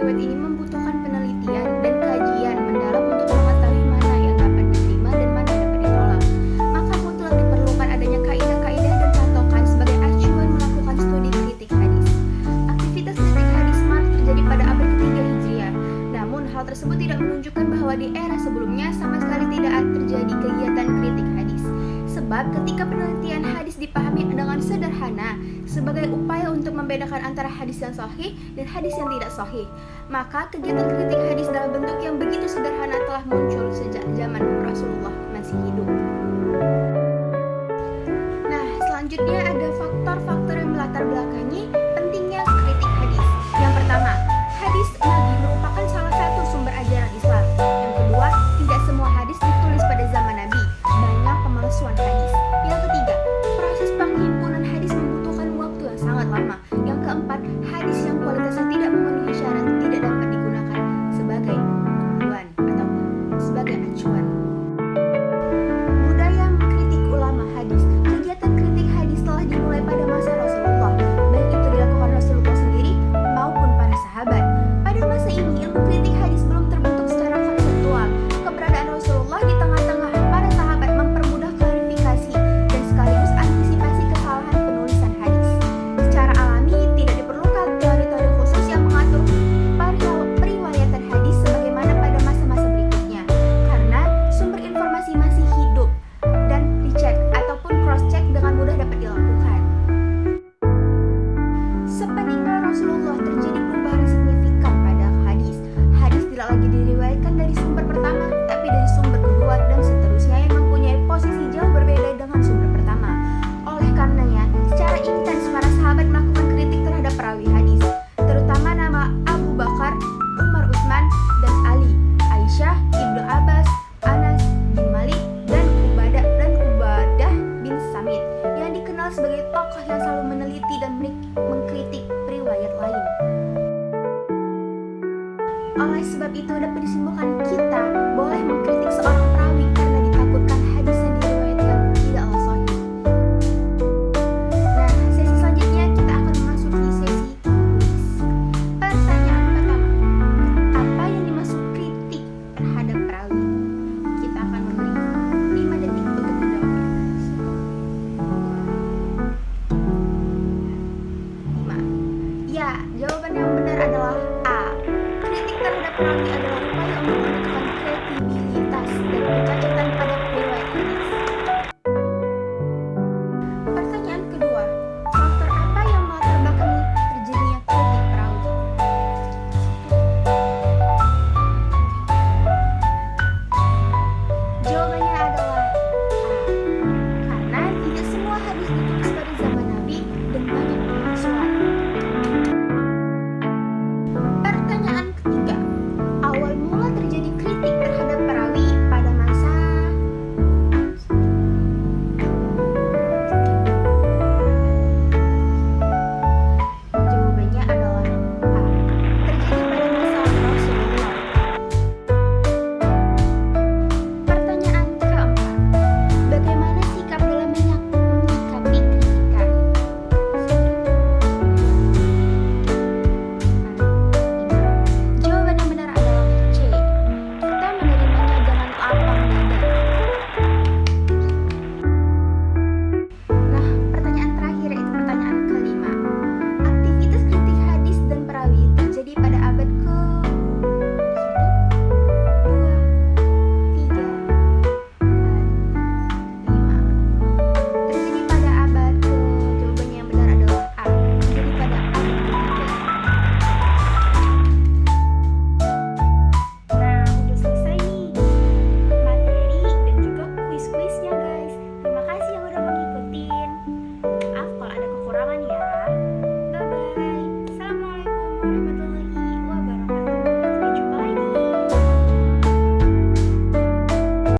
riwayat ini membutuhkan penelitian dan kajian mendalam untuk mengetahui mana yang dapat diterima dan mana yang dapat ditolak. Maka mutlak diperlukan adanya kaidah-kaidah dan patokan sebagai acuan melakukan studi kritik hadis. Aktivitas kritik hadis marak terjadi pada abad ketiga Hijriah. Namun hal tersebut tidak menunjukkan bahwa di era sebelumnya sama sekali tidak terjadi kegiatan kritik hadis. Sebab ketika penelitian hadis dipahami dengan sederhana sebagai upaya untuk membedakan antara hadis yang sahih dan hadis yang tidak sahih, maka kegiatan kritik hadis dalam bentuk yang begitu sederhana telah muncul sejak zaman Rasulullah masih hidup. Nah, selanjutnya ada faktor-faktor yang melatar belakangi pentingnya kritik hadis. Yang pertama, hadis Nabi merupakan salah satu sumber ajaran Islam. Yang kedua, tidak semua hadis ditulis pada zaman Nabi. Banyak pemalsuan hadis. Yang ketiga, proses penghimpunan hadis membutuhkan waktu yang sangat lama. Yang keempat, hadis yang kualitasnya tidak memenuhi syarat tidak dapat digunakan sebagai panduan atau sebagai acuan. Budaya mengkritik ulama hadis. Kegiatan kritik hadis telah dimulai pada masa Rasulullah, baik itu dilakukan Rasulullah sendiri maupun para sahabat. Pada masa ini, ilmu kritik hadis belum terbentuk secara konseptual. Keberadaan Rasulullah di tengah-tengah para sahabat mempermudah klarifikasi dan sekaligus antisipasi kesalahan penulisan hadis. Secara alami, tidak diperlukan teori-teori khusus yang mengatur periwayatan hadis sebagaimana pada masa-masa berikutnya, karena sumber informasi masih hidup dan dicek ataupun cross-check dengan mudah dapat dilakukan. Sepeninggal Rasulullah terjadi perubahan signifikan pada hadis. Hadis tidak lagi diriwayatkan dari sumber pertama, tapi dari sumber kedua dan seterusnya yang mempunyai posisi jauh berbeda dengan sumber pertama. Oleh karenanya, secara intens para sahabat melakukan kritik terhadap perawi hadis, terutama nama Abu Bakar, Umar Utsman, dan Ali, Aisyah, Ibnu Abbas, Anas bin Malik, dan Ubadah bin Samit, yang dikenal sebagai tokoh yang selalu meneliti dan mengkritik riwayat lain. Oleh sebab itu dapat disimpulkan kita boleh mengkritik seorang perawi karena ditakutkan hadis yang diriwayatkan tidaklah sahih. Nah, sesi selanjutnya kita akan memasuki sesi kuis. Pertanyaan pertama, apa yang dimaksud kritik terhadap perawi? Kita akan memberi 5 detik untuk menjawabnya. 5. Ya, jawaban yang benar adalah A. Kritik terhadap perawi